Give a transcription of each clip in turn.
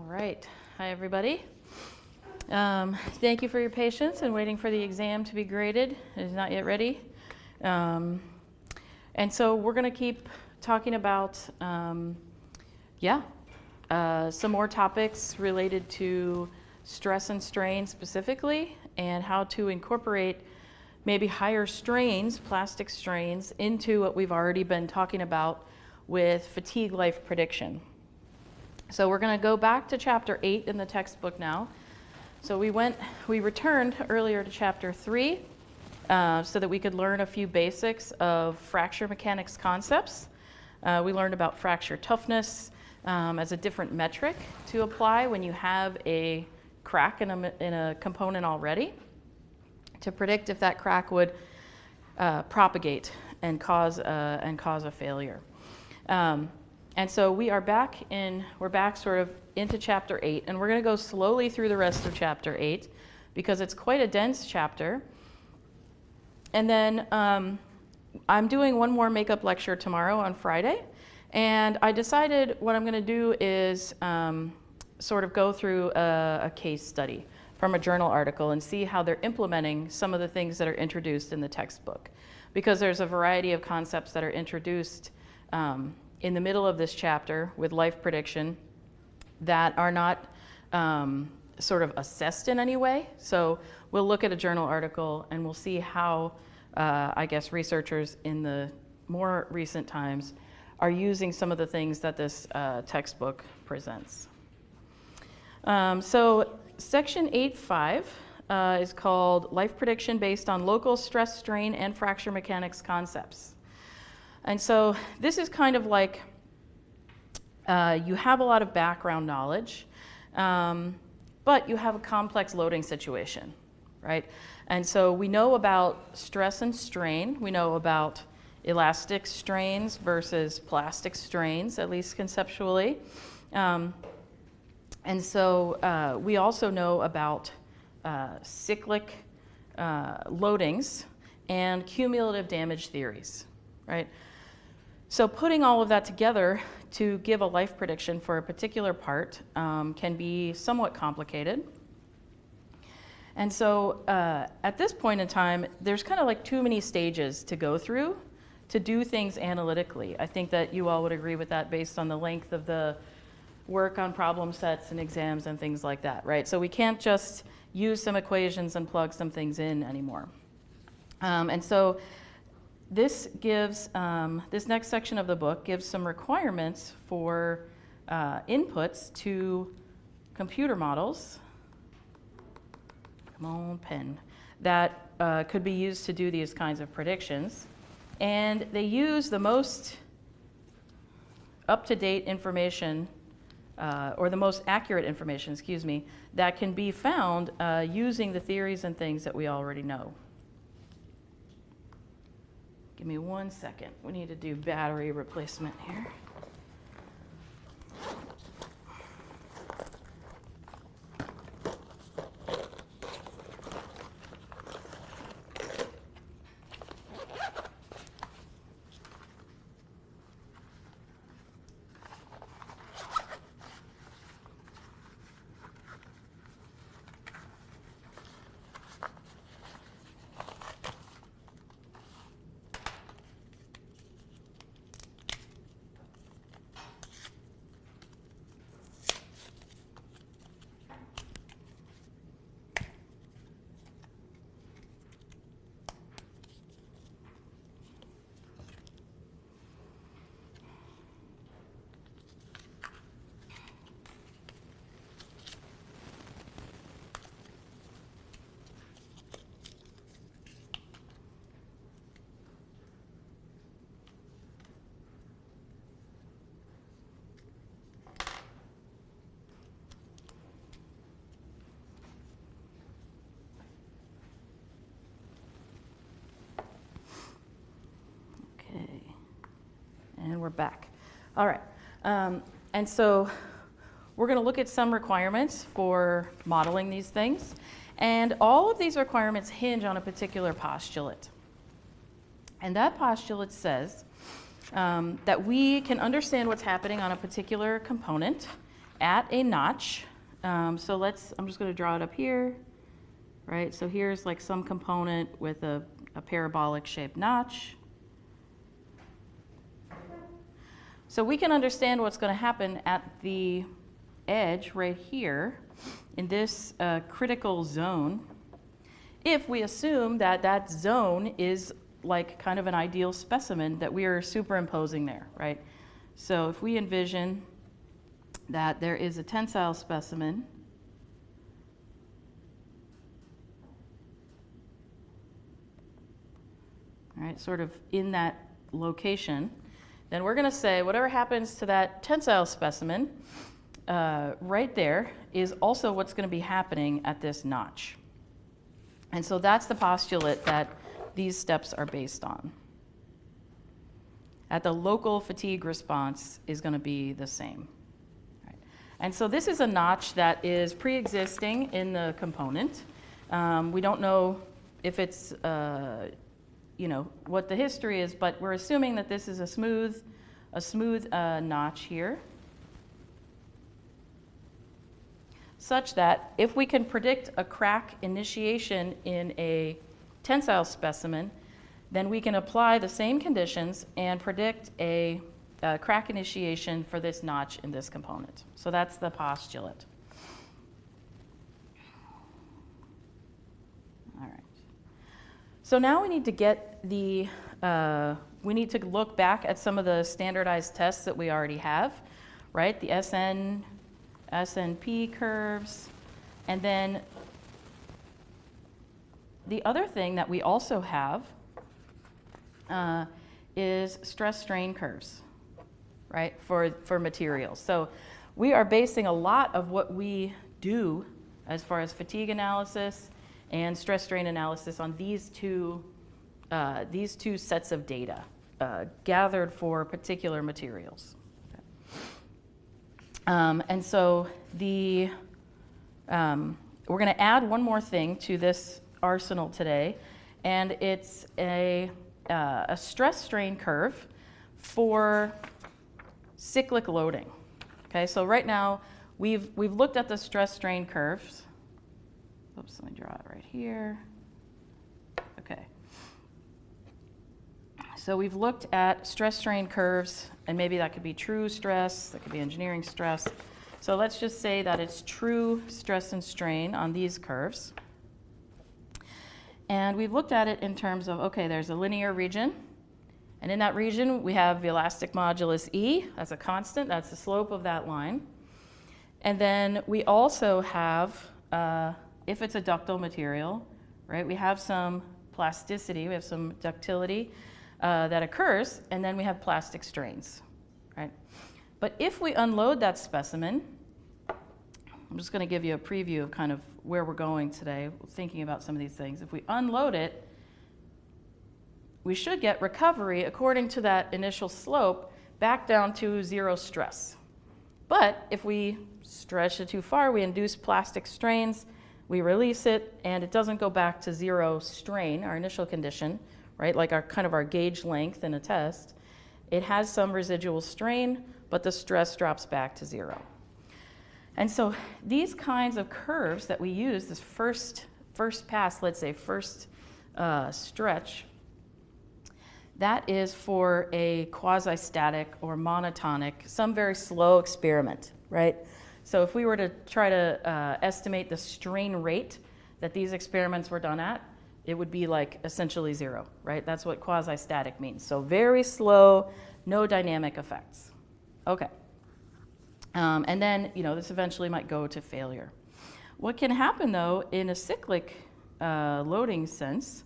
right. Hi, everybody. Thank you for your patience and waiting for the exam to be graded. It is not yet ready. And so we're going to keep talking about, some more topics related to stress and strain specifically, and how to incorporate maybe higher strains, plastic strains, into what we've already been talking about with fatigue life prediction. So we're going to go back to chapter 8 in the textbook now. So we returned earlier to chapter 3 so that we could learn a few basics of fracture mechanics concepts. We learned about fracture toughness as a different metric to apply when you have a crack in a component already, to predict if that crack would propagate and cause a failure. And so we're back sort of into chapter 8, and we're going to go slowly through the rest of chapter 8 because it's quite a dense chapter. And then I'm doing one more makeup lecture tomorrow on Friday, and I decided what I'm going to do is sort of go through a case study from a journal article and see how they're implementing some of the things that are introduced in the textbook, because there's a variety of concepts that are introduced in the middle of this chapter with life prediction that are not sort of assessed in any way. So we'll look at a journal article and we'll see how, researchers in the more recent times are using some of the things that this textbook presents. So section 8.5 is called Life Prediction Based on Local Stress, Strain, and Fracture Mechanics Concepts. And so this is kind of like you have a lot of background knowledge, but you have a complex loading situation, right? And so we know about stress and strain. We know about elastic strains versus plastic strains, at least conceptually. And so we also know about cyclic loadings and cumulative damage theories, right? So putting all of that together to give a life prediction for a particular part can be somewhat complicated. And so at this point in time, there's kind of like too many stages to go through to do things analytically. I think that you all would agree with that based on the length of the work on problem sets and exams and things like that, right? So we can't just use some equations and plug some things in anymore. And so this gives, this next section of the book gives some requirements for inputs to computer models, come on pen, that could be used to do these kinds of predictions. And they use the most up-to-date information, or the most accurate information, that can be found using the theories and things that we already know. Give me 1 second. We need to do battery replacement here. And we're back. All right. And so we're going to look at some requirements for modeling these things. And all of these requirements hinge on a particular postulate. And that postulate says that we can understand what's happening on a particular component at a notch. I'm just going to draw it up here, right? So here's like some component with a parabolic shaped notch. So we can understand what's going to happen at the edge right here in this critical zone if we assume that that zone is like kind of an ideal specimen that we are superimposing there, right? So if we envision that there is a tensile specimen all right, sort of in that location, then we're going to say whatever happens to that tensile specimen right there is also what's going to be happening at this notch. And so that's the postulate that these steps are based on. At the local fatigue response is going to be the same. Right. And so this is a notch that is pre-existing in the component. We don't know if it's what the history is, but we're assuming that this is a smooth notch here, such that if we can predict a crack initiation in a tensile specimen, then we can apply the same conditions and predict a crack initiation for this notch in this component. So that's the postulate. All right. So now we need to get we need to look back at some of the standardized tests that we already have, right? The SNP curves. And then the other thing that we also have is stress strain curves, right, for materials. So we are basing a lot of what we do as far as fatigue analysis and stress strain analysis on these two sets of data gathered for particular materials. Okay. And so we're going to add one more thing to this arsenal today, and it's a stress strain curve for cyclic loading. Okay, so right now we've looked at the stress strain curves. Oops, let me draw it right here. Okay. So we've looked at stress strain curves, and maybe that could be true stress, that could be engineering stress. So let's just say that it's true stress and strain on these curves. And we've looked at it in terms of, okay, there's a linear region. And in that region, we have the elastic modulus E. That's a constant. That's the slope of that line. And then we also have, if it's a ductile material, right, we have some plasticity. We have some ductility that occurs. And then we have plastic strains, right? But if we unload that specimen, I'm just going to give you a preview of kind of where we're going today, thinking about some of these things. If we unload it, we should get recovery according to that initial slope back down to zero stress. But if we stretch it too far, we induce plastic strains, we release it, and it doesn't go back to zero strain, our initial condition, right? Like our gauge length in a test. It has some residual strain, but the stress drops back to zero. And so these kinds of curves that we use, this first pass, let's say first stretch, that is for a quasi-static or monotonic, some very slow experiment, right? So if we were to try to estimate the strain rate that these experiments were done at, it would be like essentially zero, right? That's what quasi-static means. So very slow, no dynamic effects. Okay. And then, this eventually might go to failure. What can happen, though, in a cyclic loading sense,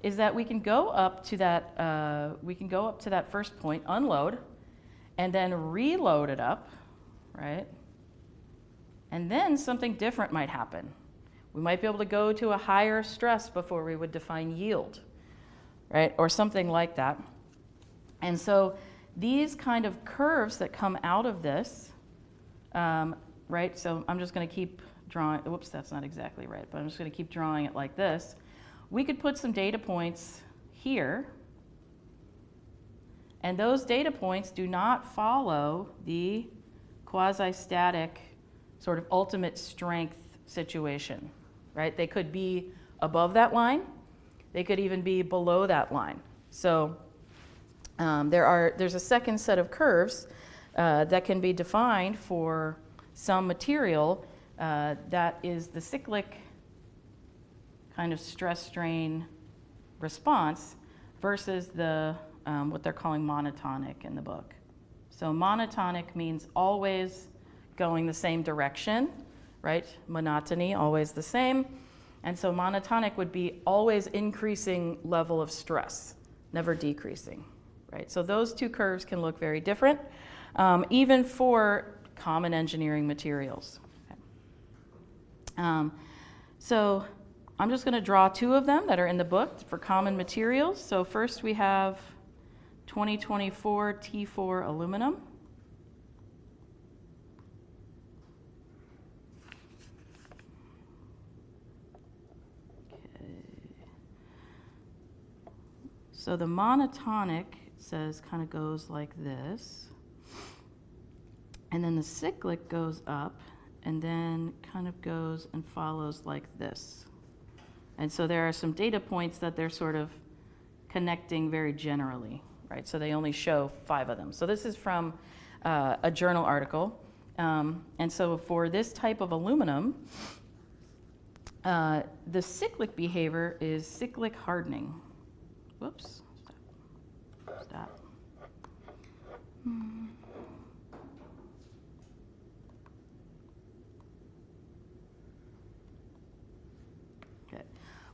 is that we can go up to that first point, unload, and then reload it up, right? And then something different might happen. We might be able to go to a higher stress before we would define yield, right? Or something like that. And so these kind of curves that come out of this, right? So I'm just going to keep drawing. Whoops, that's not exactly right, but I'm just going to keep drawing it like this. We could put some data points here, and those data points do not follow the quasi-static sort of ultimate strength situation, right? They could be above that line. They could even be below that line. So there's a second set of curves that can be defined for some material that is the cyclic kind of stress-strain response versus the what they're calling monotonic in the book. So monotonic means always going the same direction, right? Monotony, always the same. And so monotonic would be always increasing level of stress, never decreasing, right? So those two curves can look very different, even for common engineering materials. Okay. So I'm just going to draw two of them that are in the book for common materials. So first we have 2024 T4 aluminum. Okay. So the monotonic, it says, kind of goes like this. And then the cyclic goes up and then kind of goes and follows like this. And so there are some data points that they're sort of connecting very generally, right? So they only show 5 of them. So this is from a journal article. And so for this type of aluminum, the cyclic behavior is cyclic hardening. Whoops. Stop.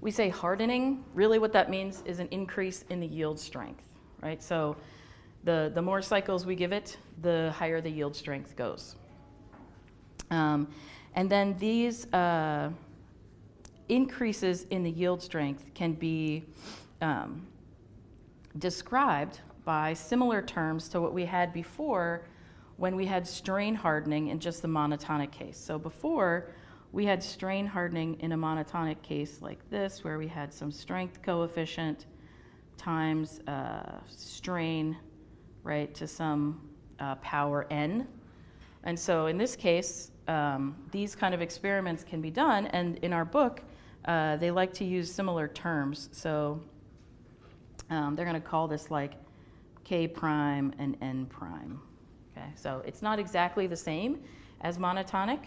We say hardening. Really what that means is an increase in the yield strength, right? So the more cycles we give it, the higher the yield strength goes. And then these increases in the yield strength can be described by similar terms to what we had before when we had strain hardening in just the monotonic case. So before, we had strain hardening in a monotonic case like this, where we had some strength coefficient times strain, right, to some power n. And so in this case, these kind of experiments can be done, and in our book, they like to use similar terms. So they're going to call this like K prime and N prime. Okay, so it's not exactly the same as monotonic,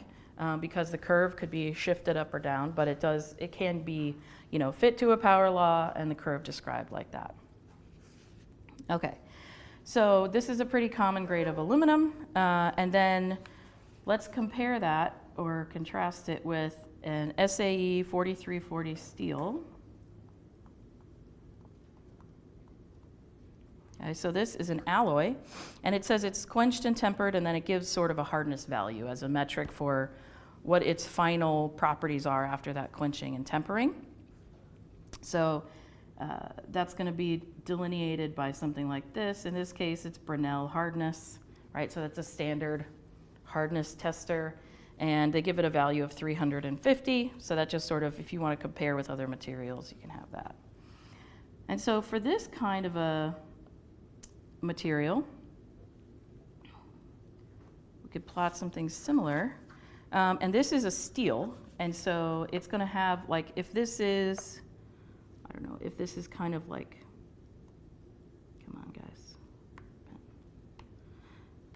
because the curve could be shifted up or down, but it can be, fit to a power law and the curve described like that. Okay, so this is a pretty common grade of aluminum, and then let's compare that or contrast it with an SAE 4340 steel. Okay, so this is an alloy, and it says it's quenched and tempered, and then it gives sort of a hardness value as a metric for what its final properties are after that quenching and tempering. So that's going to be delineated by something like this. In this case, it's Brinell hardness, right? So that's a standard hardness tester, and they give it a value of 350. So that just sort of, if you want to compare with other materials, you can have that. And so for this kind of a material, we could plot something similar. And this is a steel, and so it's going to have, like, if this is, I don't know, if this is kind of like, come on, guys.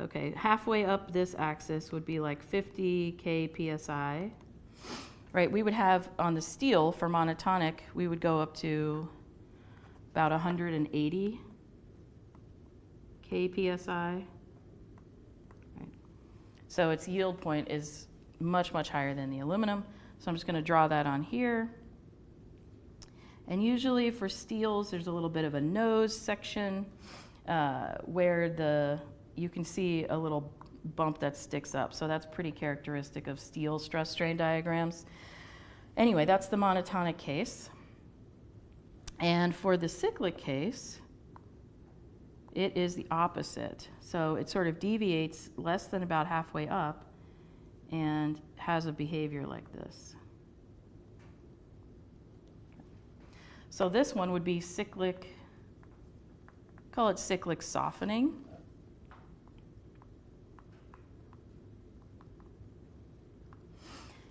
Okay, halfway up this axis would be like 50 kpsi, right? We would have on the steel for monotonic, we would go up to about 180 kpsi. Right? So its yield point is much, much higher than the aluminum. So I'm just going to draw that on here. And usually for steels, there's a little bit of a nose section where you can see a little bump that sticks up. So that's pretty characteristic of steel stress strain diagrams. Anyway, that's the monotonic case. And for the cyclic case, it is the opposite. So it sort of deviates less than about halfway up and has a behavior like this. So this one would be cyclic, call it cyclic softening.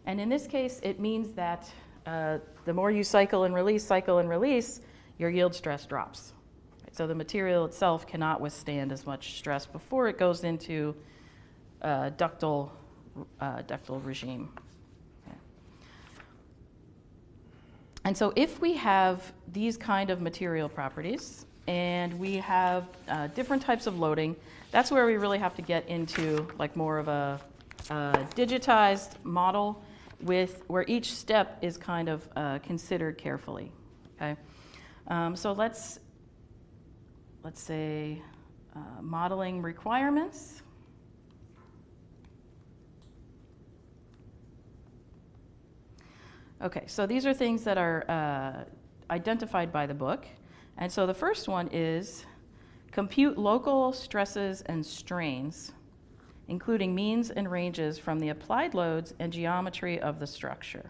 And in this case, it means that the more you cycle and release, your yield stress drops. So the material itself cannot withstand as much stress before it goes into ductile regime. Okay. And so if we have these kind of material properties and we have different types of loading, that's where we really have to get into like more of a digitized model with where each step is kind of considered carefully. Okay, so let's say modeling requirements. Okay, so these are things that are identified by the book. And so the first one is compute local stresses and strains, including means and ranges from the applied loads and geometry of the structure.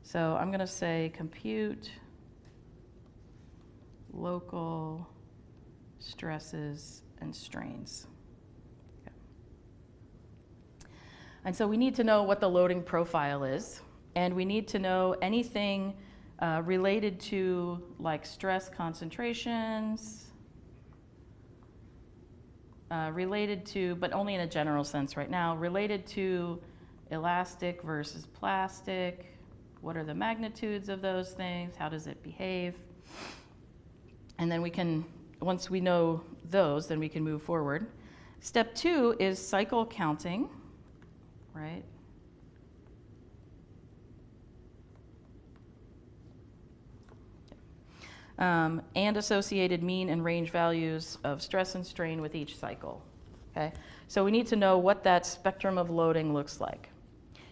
So I'm going to say compute local stresses and strains. Okay. And so we need to know what the loading profile is, and we need to know anything related to like stress concentrations, related to, but only in a general sense right now, related to elastic versus plastic. What are the magnitudes of those things? How does it behave? And then we can, once we know those, then we can move forward. Step 2 is cycle counting, right? And associated mean and range values of stress and strain with each cycle. Okay? So we need to know what that spectrum of loading looks like.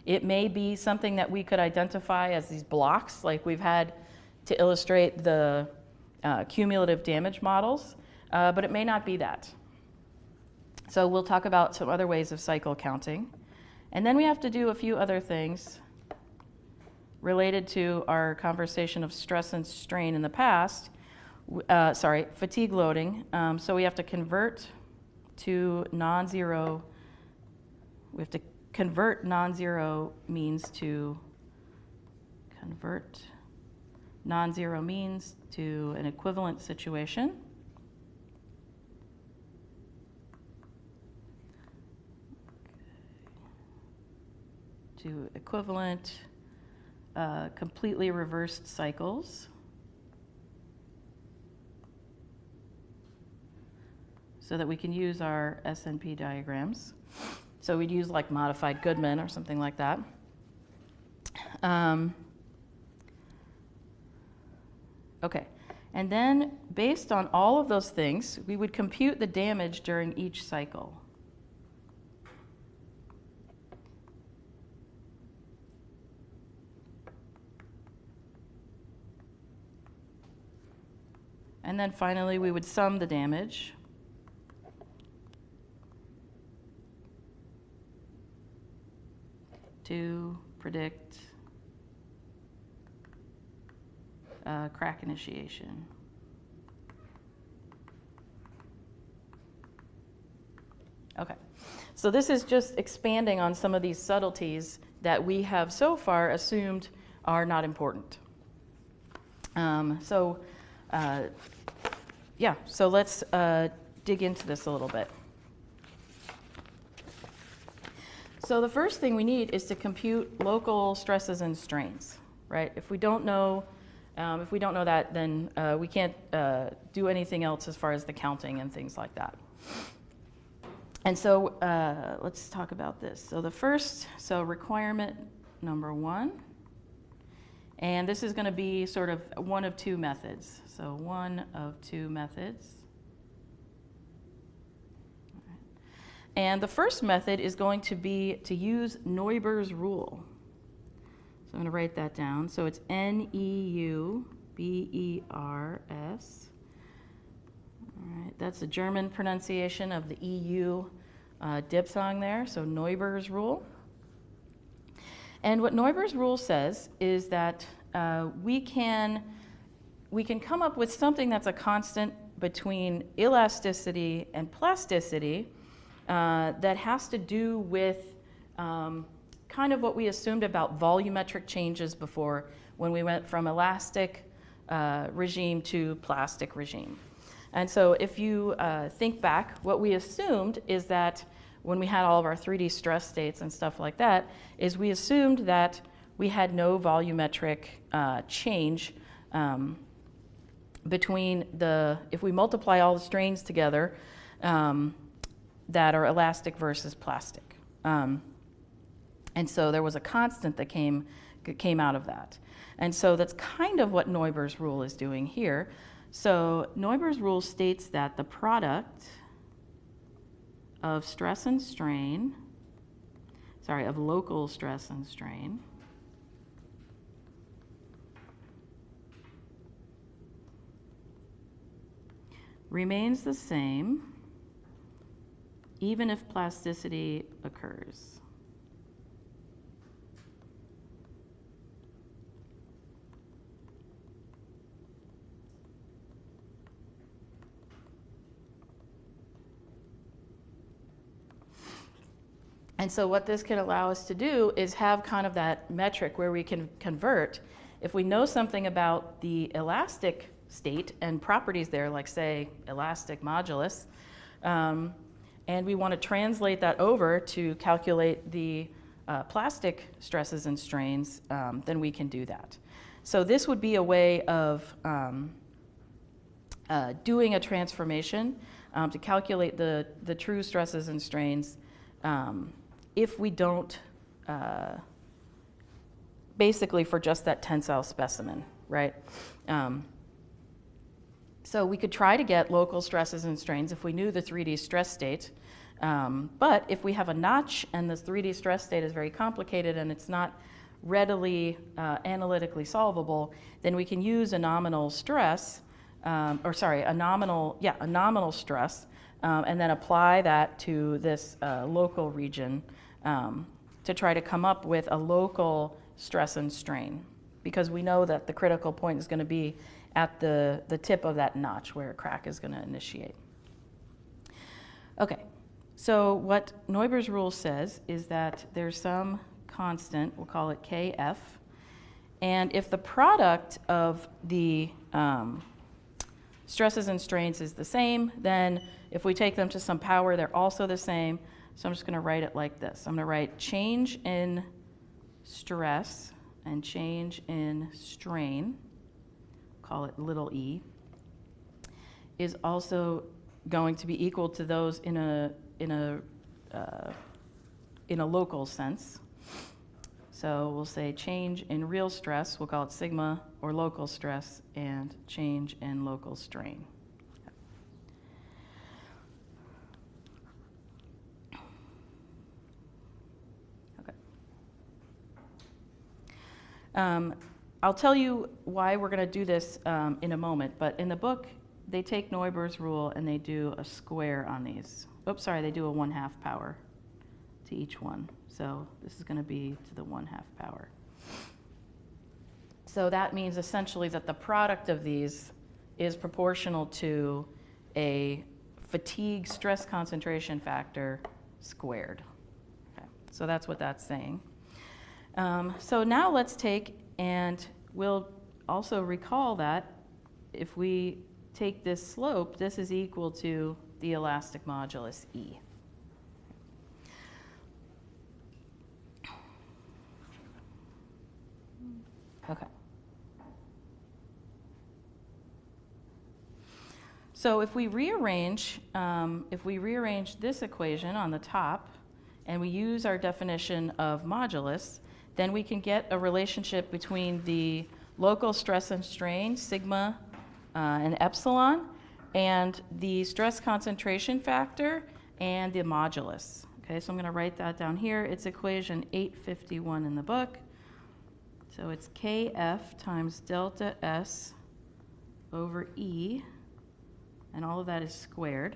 It may be something that we could identify as these blocks, like we've had to illustrate the cumulative damage models, but it may not be that. So we'll talk about some other ways of cycle counting. And then we have to do a few other things related to our conversation of stress and strain in the past, fatigue loading. So we have to convert to non-zero. We have to convert non-zero means to an equivalent situation. To equivalent completely reversed cycles. So that we can use our SNP diagrams. So we'd use like modified Goodman or something like that. Okay, and then based on all of those things, we would compute the damage during each cycle. And then finally, we would sum the damage. To predict crack initiation. Okay, so this is just expanding on some of these subtleties that we have so far assumed are not important. So let's dig into this a little bit. So the first thing we need is to compute local stresses and strains, right? If we don't know that, then we can't do anything else as far as the counting and things like that. And so let's talk about this. So requirement number 1, and this is going to be sort of one of two methods. So one of two methods. And the first method is going to be to use Neuber's rule. So I'm going to write that down. So it's Neubers. All right, that's the German pronunciation of the EU diphthong there, so Neuber's rule. And what Neuber's rule says is that we can come up with something that's a constant between elasticity and plasticity that has to do with kind of what we assumed about volumetric changes before when we went from elastic regime to plastic regime. And so if you think back, what we assumed is that when we had all of our 3D stress states and stuff like that, is we assumed that we had no volumetric change between if we multiply all the strains together that are elastic versus plastic. And so there was a constant that came out of that. And so that's kind of what Neuber's rule is doing here. So Neuber's rule states that the product of stress and strain, of local stress and strain, remains the same even if plasticity occurs. And so what this can allow us to do is have kind of that metric where we can convert. If we know something about the elastic state and properties there, like say elastic modulus, and we want to translate that over to calculate the plastic stresses and strains, then we can do that. So this would be a way of doing a transformation to calculate the true stresses and strains if we don't, basically for just that tensile specimen, right? So we could try to get local stresses and strains if we knew the 3D stress state. But if we have a notch and this 3D stress state is very complicated and it's not readily analytically solvable, then we can use a nominal stress, a nominal stress, and then apply that to this local region to try to come up with a local stress and strain, because we know that the critical point is going to be at the tip of that notch where a crack is going to initiate. Okay, so what Neuber's rule says is that there's some constant, we'll call it Kf, and if the product of the stresses and strains is the same, then if we take them to some power, they're also the same. So I'm just going to write it like this. I'm going to write change in stress and change in strain, call it little e, is also going to be equal to those in a local sense. So we'll say change in real stress, we'll call it sigma, or local stress, and change in local strain. I'll tell you why we're going to do this in a moment, but in the book, they take Neuber's rule and they do a square on these. Oops, sorry, they do a 1/2 power to each one. So this is going to be to the 1/2 power. So that means essentially that the product of these is proportional to a fatigue stress concentration factor squared. Okay, so that's what that's saying. So now let's take, and we'll also recall that if we take this slope, this is equal to the elastic modulus E. Okay. So if we rearrange this equation on the top, and we use our definition of modulus, then we can get a relationship between the local stress and strain, sigma and epsilon, and the stress concentration factor and the modulus. Okay, so I'm going to write that down here. It's equation 851 in the book. So it's Kf times delta S over E, and all of that is squared.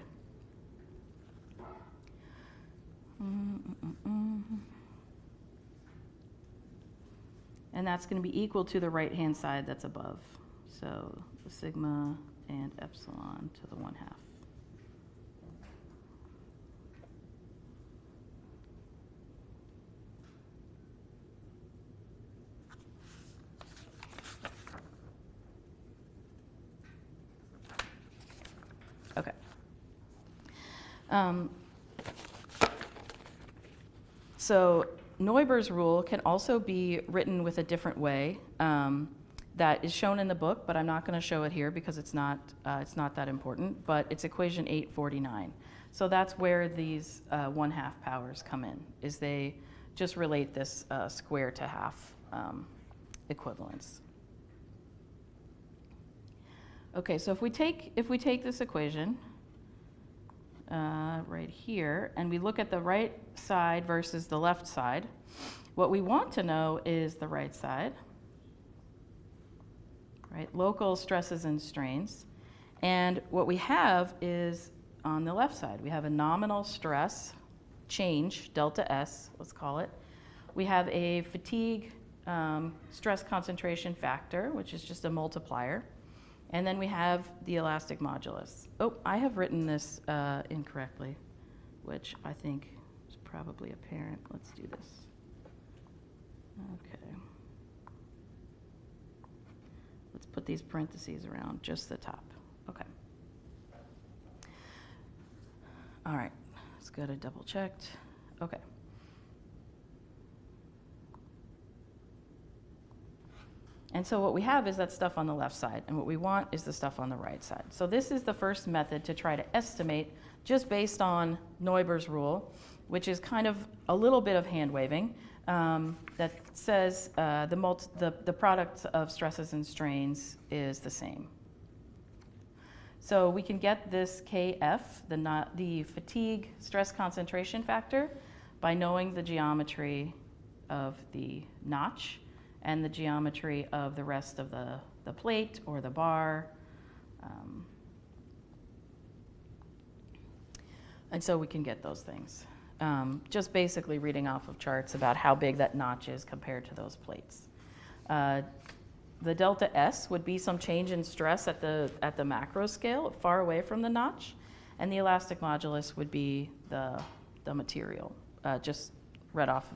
And that's going to be equal to the right-hand side that's above. So the sigma and epsilon to the 1/2. So Neuber's rule can also be written with a different way that is shown in the book, but I'm not going to show it here because it's not that important, but it's equation 849. So that's where these 1/2 powers come in, is they just relate this square to half equivalence. Okay, so if we take this equation right here, and we look at the right side versus the left side, what we want to know is the right side, right? Local stresses and strains. And what we have is, on the left side, we have a nominal stress change, delta S, let's call it. We have a fatigue stress concentration factor, which is just a multiplier. And then we have the elastic modulus. Oh, I have written this incorrectly, which I think is probably apparent. Let's do this. Okay. Let's put these parentheses around just the top. Okay. All right, let's get it double checked. Okay. And so what we have is that stuff on the left side, and what we want is the stuff on the right side. So this is the first method to try to estimate just based on Neuber's rule, which is kind of a little bit of hand waving that says the product of stresses and strains is the same. So we can get this Kf, the fatigue stress concentration factor, by knowing the geometry of the notch and the geometry of the rest of the plate or the bar. And so we can get those things. Just basically reading off of charts about how big that notch is compared to those plates. The delta S would be some change in stress at the macro scale, far away from the notch, and the elastic modulus would be the material, just read off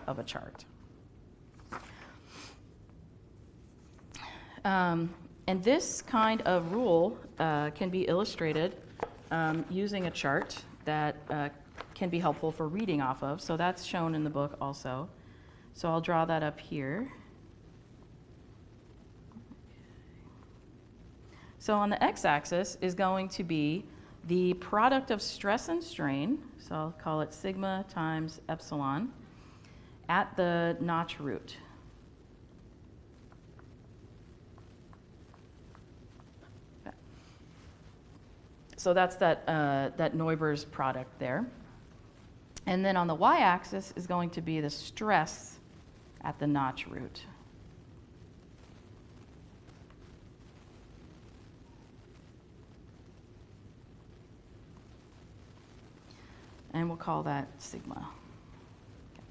of a chart. And this kind of rule can be illustrated using a chart that can be helpful for reading off of. So that's shown in the book also. So I'll draw that up here. So on the x-axis is going to be the product of stress and strain, so I'll call it sigma times epsilon, at the notch root. Okay. So that's that Neuber's product there. And then on the y-axis is going to be the stress at the notch root. And we'll call that sigma. Okay.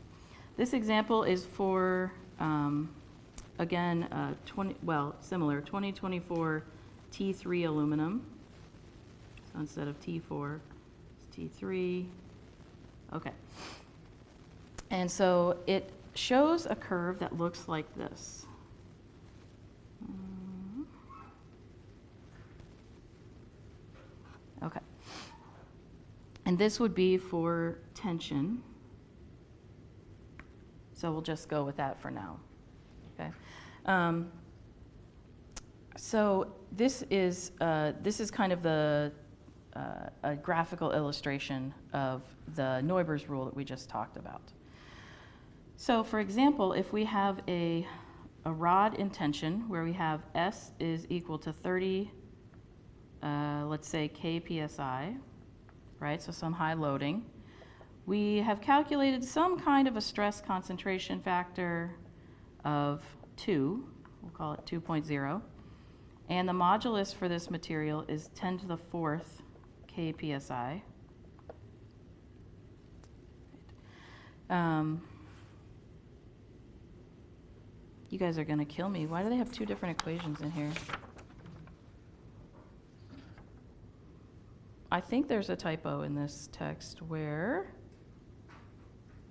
This example is for, again, similar, 2024 T3 aluminum. So instead of T4, it's T3. Okay. And so it shows a curve that looks like this. Okay. And this would be for tension. So we'll just go with that for now. Okay. So this is kind of a graphical illustration of the Neuber's rule that we just talked about. So for example, if we have a rod in tension where we have S is equal to 30, let's say kpsi, right, so some high loading, we have calculated some kind of a stress concentration factor of 2, we'll call it 2.0, and the modulus for this material is 10 to the 4th kpsi. You guys are going to kill me. Why do they have two different equations in here? I think there's a typo in this text where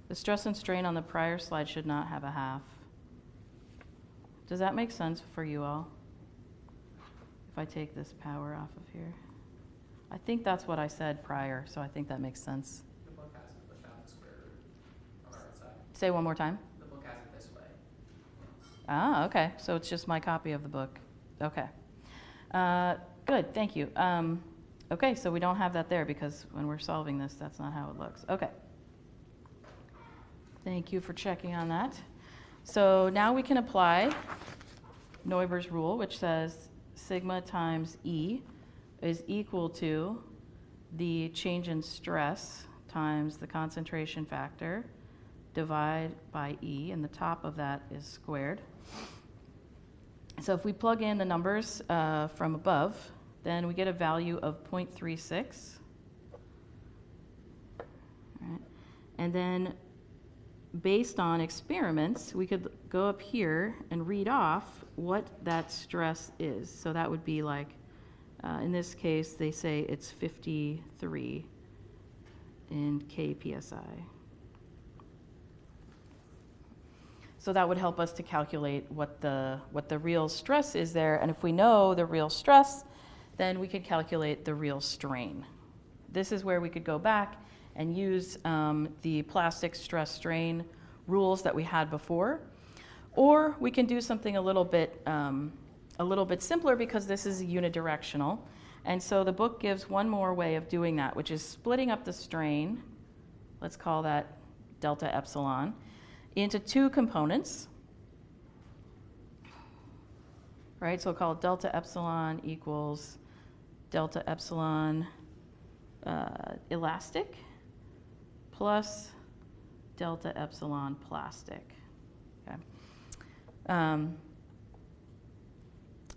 the stress and strain on the prior slide should not have a half. Does that make sense for you all? If I take this power off of here. I think that's what I said prior, so I think that makes sense. The book has it without the square root on the right side. Say one more time. The book has it this way. Ah, okay. So it's just my copy of the book. Okay. Good, thank you. Okay, so we don't have that there because when we're solving this, that's not how it looks. Okay. Thank you for checking on that. So now we can apply Neuber's rule, which says sigma times E is equal to the change in stress times the concentration factor, divide by E, and the top of that is squared. So if we plug in the numbers from above, then we get a value of 0.36. All right. And then based on experiments, we could go up here and read off what that stress is. So that would be like, in this case, they say it's 53 in kPSI. So that would help us to calculate what the real stress is there. And if we know the real stress, then we could calculate the real strain. This is where we could go back and use the plastic stress strain rules that we had before. Or we can do something a little bit simpler because this is unidirectional. And so the book gives one more way of doing that, which is splitting up the strain, let's call that delta epsilon, into two components. Right, so we'll call delta epsilon equals delta epsilon elastic plus delta epsilon plastic. Okay.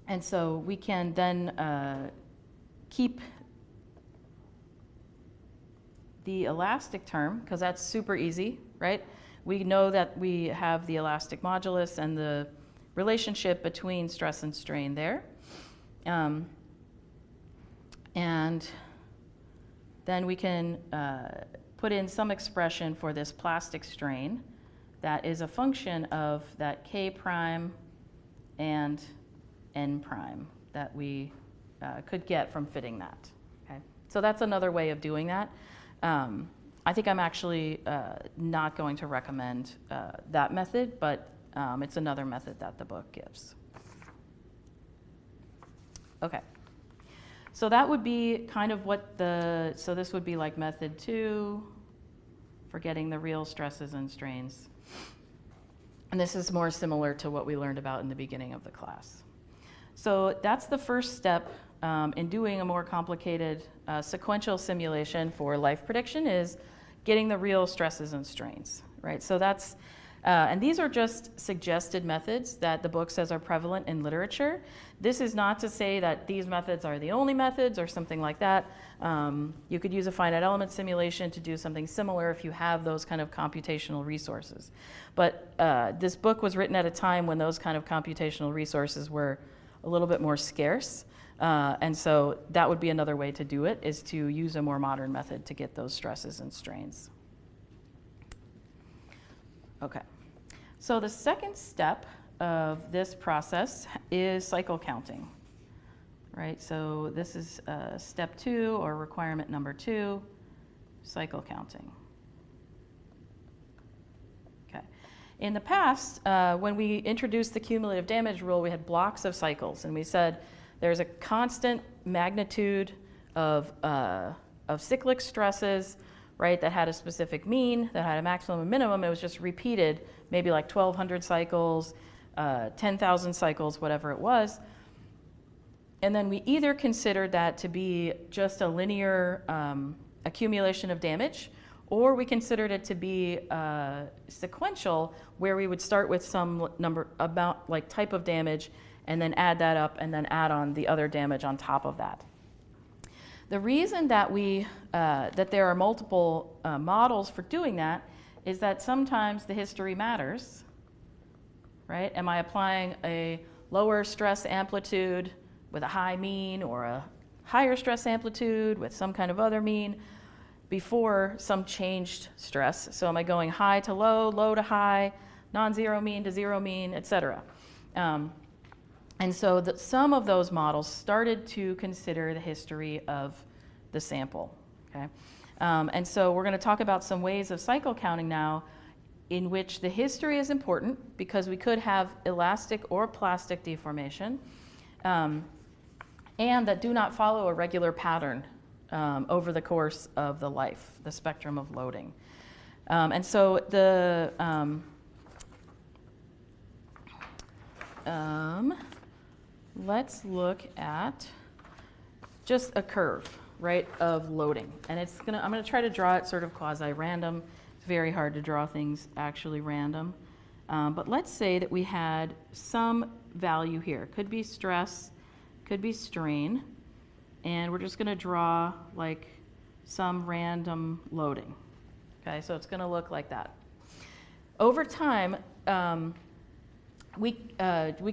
And so we can then keep the elastic term, because that's super easy, right? We know that we have the elastic modulus and the relationship between stress and strain there. And then we can put in some expression for this plastic strain that is a function of that K prime and N prime that we could get from fitting that. Okay? So that's another way of doing that. I think I'm actually not going to recommend that method, but it's another method that the book gives. Okay. So that would be kind of what so this would be like method 2 for getting the real stresses and strains. And this is more similar to what we learned about in the beginning of the class. So that's the first step in doing a more complicated sequential simulation for life prediction, is getting the real stresses and strains, right? So that's, and these are just suggested methods that the book says are prevalent in literature. This is not to say that these methods are the only methods or something like that. You could use a finite element simulation to do something similar if you have those kind of computational resources. But this book was written at a time when those kind of computational resources were a little bit more scarce. And so that would be another way to do it, is to use a more modern method to get those stresses and strains. Okay, so the second step of this process is cycle counting, right? So this is step 2, or requirement number 2, cycle counting. Okay. In the past, when we introduced the cumulative damage rule, we had blocks of cycles, and we said there's a constant magnitude of cyclic stresses, right, that had a specific mean, that had a maximum and minimum. It was just repeated, maybe like 1,200 cycles, 10,000 cycles, whatever it was. And then we either considered that to be just a linear accumulation of damage, or we considered it to be sequential, where we would start with some number, about like type of damage, and then add that up, and then add on the other damage on top of that. The reason that that there are multiple models for doing that is that sometimes the history matters, right? Am I applying a lower stress amplitude with a high mean, or a higher stress amplitude with some kind of other mean before some changed stress? So am I going high to low, low to high, non-zero mean to zero mean, et cetera? And so some of those models started to consider the history of the sample. Okay? And so we're going to talk about some ways of cycle counting now in which the history is important because we could have elastic or plastic deformation and that do not follow a regular pattern over the course of the life, the spectrum of loading. And so let's look at just a curve, right, of loading. And I'm gonna try to draw it sort of quasi-random. It's very hard to draw things actually random. But let's say that we had some value here. Could be stress, could be strain. And we're just gonna draw like some random loading. Okay, so it's gonna look like that. Over time, we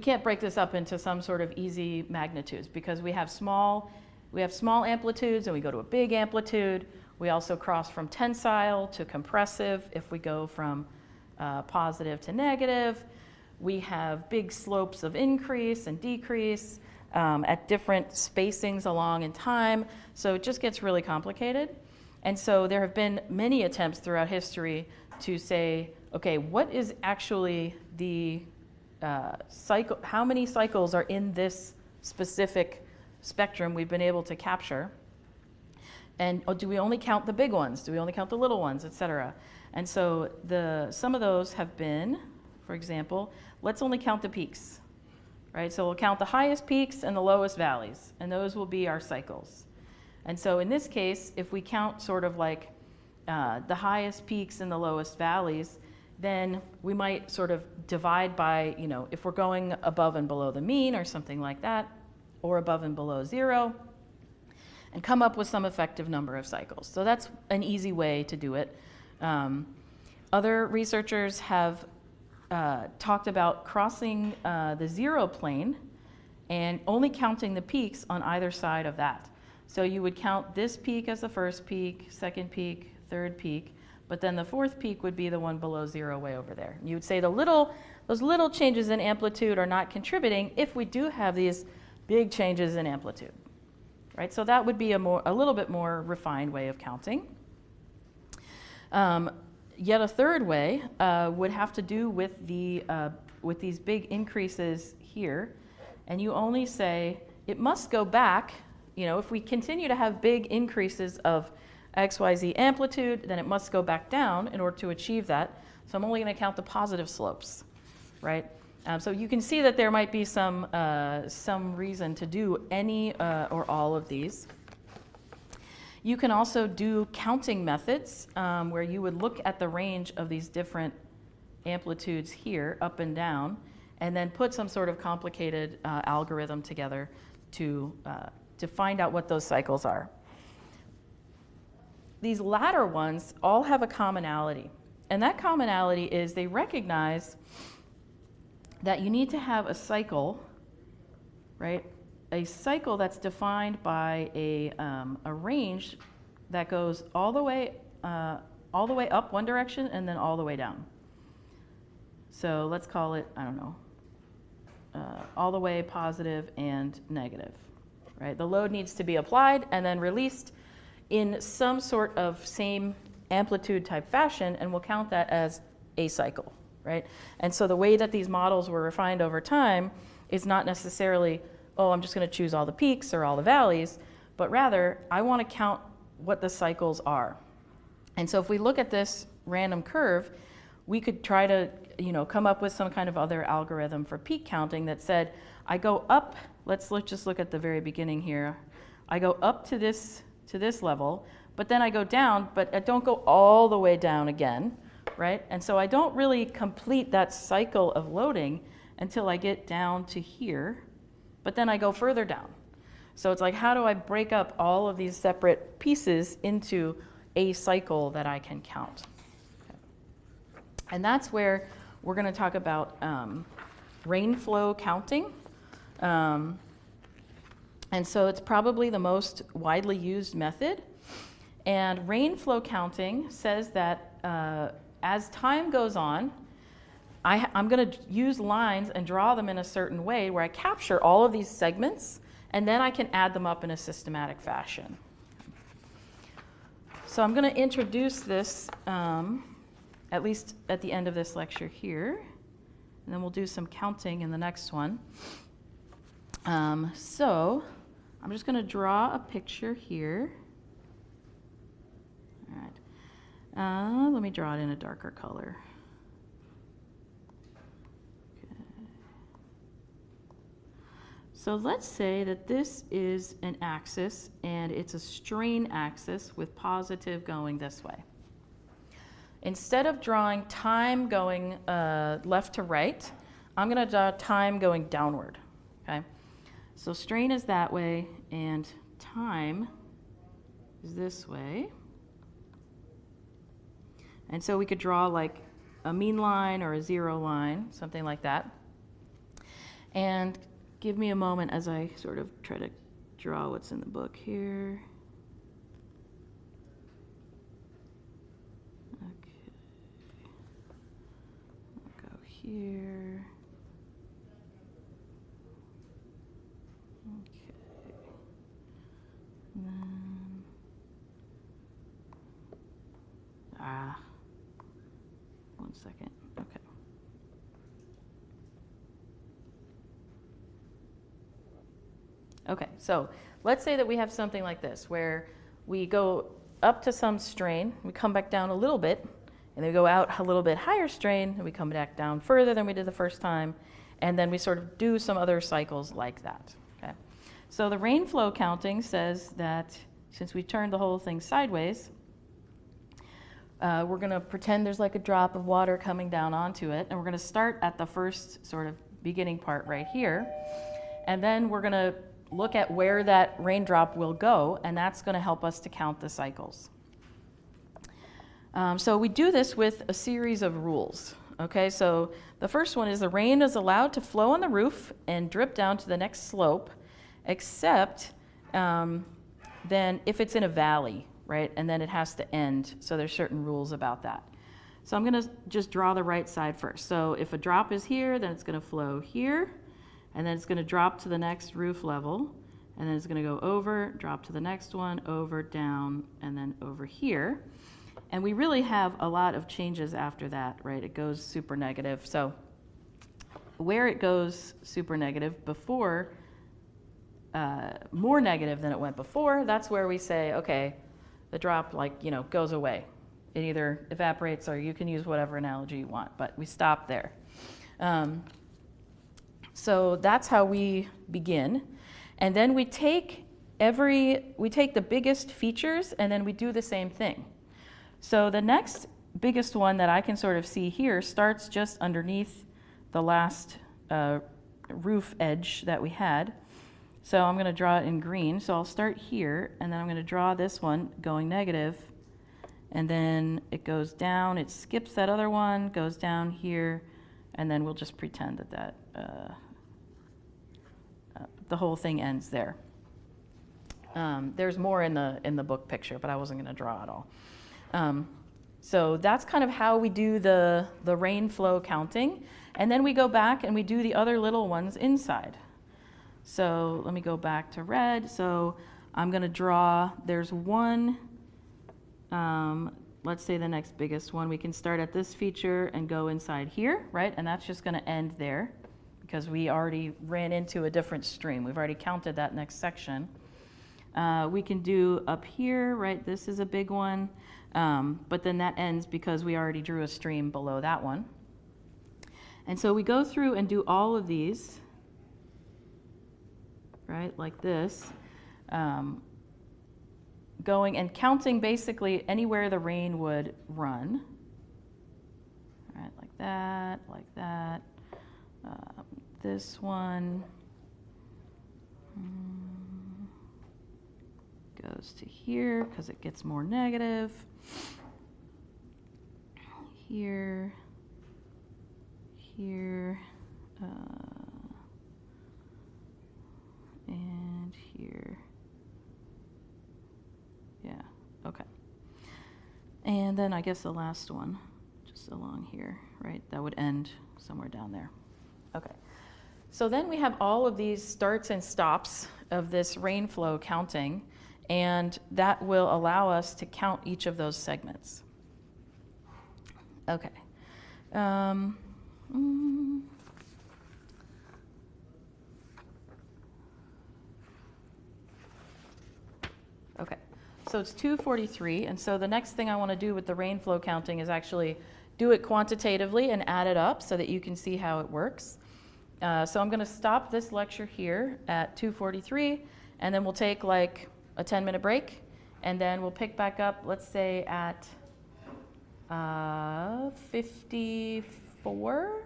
can't break this up into some sort of easy magnitudes because we have small amplitudes and we go to a big amplitude. We also cross from tensile to compressive if we go from positive to negative. We have big slopes of increase and decrease at different spacings along in time. So it just gets really complicated. And so there have been many attempts throughout history to say, okay, what is actually the cycle, how many cycles are in this specific spectrum we've been able to capture? And do we only count the big ones? Do we only count the little ones, et cetera? And so some of those have been, for example, let's only count the peaks, right? So we'll count the highest peaks and the lowest valleys, and those will be our cycles. And so in this case, if we count sort of like the highest peaks and the lowest valleys, then we might sort of divide by, if we're going above and below the mean or something like that, or above and below 0, and come up with some effective number of cycles. So that's an easy way to do it. Other researchers have talked about crossing the 0 plane and only counting the peaks on either side of that. So you would count this peak as the first peak, second peak, third peak, but then the fourth peak would be the one below 0 way over there. You would say those little changes in amplitude are not contributing if we do have these big changes in amplitude, right? So that would be a little bit more refined way of counting. Yet a third way would have to do with these big increases here, and you only say it must go back. If we continue to have big increases of XYZ amplitude, then it must go back down in order to achieve that. So I'm only going to count the positive slopes, right? So you can see that there might be some reason to do any or all of these. You can also do counting methods where you would look at the range of these different amplitudes here, up and down, and then put some sort of complicated algorithm together to find out what those cycles are. These latter ones all have a commonality, and that commonality is they recognize that you need to have a cycle, right? A cycle that's defined by a range that goes all the way up one direction and then all the way down. So let's call it, I don't know, all the way positive and negative, right? The load needs to be applied and then released in some sort of same amplitude type fashion, and we'll count that as a cycle, right? And so the way that these models were refined over time is not necessarily, oh, I'm just going to choose all the peaks or all the valleys, but rather I want to count what the cycles are. And so if we look at this random curve, we could try to come up with some kind of other algorithm for peak counting that said, I go up, let's just look at the very beginning here. I go up to this level, but then I go down, but I don't go all the way down again, right? And so I don't really complete that cycle of loading until I get down to here, but then I go further down. So it's like, how do I break up all of these separate pieces into a cycle that I can count? Okay. And that's where we're going to talk about rain flow counting. And so it's probably the most widely used method. And rain flow counting says that as time goes on, I'm going to use lines and draw them in a certain way where I capture all of these segments, and then I can add them up in a systematic fashion. So I'm going to introduce this, at least at the end of this lecture here, and then we'll do some counting in the next one. So I'm just going to draw a picture here. All right. Let me draw it in a darker color. So let's say that this is an axis and it's a strain axis with positive going this way. Instead of drawing time going left to right, I'm going to draw time going downward. Okay? So strain is that way and time is this way. And so we could draw like a mean line or a zero line, something like that. And give me a moment as I sort of try to draw what's in the book here. Okay. I'll go here. Okay. And then, one second. Okay. Okay, so let's say that we have something like this, where we go up to some strain, we come back down a little bit, and then we go out a little bit higher strain, and we come back down further than we did the first time, and then we sort of do some other cycles like that. Okay? So the rain flow counting says that since we turned the whole thing sideways, we're going to pretend there's like a drop of water coming down onto it, and we're going to start at the first sort of beginning part right here, and then we're going to look at where that raindrop will go, and that's going to help us to count the cycles. So we do this with a series of rules. Okay, so the first one is the rain is allowed to flow on the roof and drip down to the next slope, except then if it's in a valley, right, and then it has to end. So there's certain rules about that. So I'm going to just draw the right side first. So if a drop is here, then it's going to flow here. And then it's going to drop to the next roof level, and then it's going to go over, drop to the next one, over, down, and then over here. And we really have a lot of changes after that, right? It goes super negative. So where it goes super negative before, more negative than it went before, that's where we say, okay, the drop goes away. It either evaporates, or you can use whatever analogy you want, but we stop there. So that's how we begin. And then we take the biggest features, and then we do the same thing. So the next biggest one that I can sort of see here starts just underneath the last roof edge that we had. So I'm going to draw it in green. So I'll start here, and then I'm going to draw this one going negative, and then it goes down, it skips that other one, goes down here, and then we'll just pretend that the whole thing ends there. There's more in the book picture, but I wasn't going to draw it all. So that's kind of how we do the rain flow counting. And then we go back and we do the other little ones inside. So let me go back to red. So I'm going to draw, there's one, let's say the next biggest one. We can start at this feature and go inside here, right? And that's just going to end there, because we already ran into a different stream. We've already counted that next section. We can do up here, right? This is a big one, but then that ends because we already drew a stream below that one. And so we go through and do all of these, right, like this, going and counting basically anywhere the rain would run, right, like that, like that. This one goes to here because it gets more negative. Here, here, and here. Yeah, okay. And then I guess the last one, just along here, right? That would end somewhere down there. Okay. So then we have all of these starts and stops of this rain flow counting, and that will allow us to count each of those segments. Okay. Okay, so it's 243, and so the next thing I want to do with the rain flow counting is actually do it quantitatively and add it up so that you can see how it works. So I'm going to stop this lecture here at 243, and then we'll take like a 10-minute break, and then we'll pick back up, let's say at 54,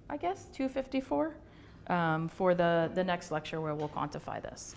I guess, 254, for the next lecture where we'll quantify this.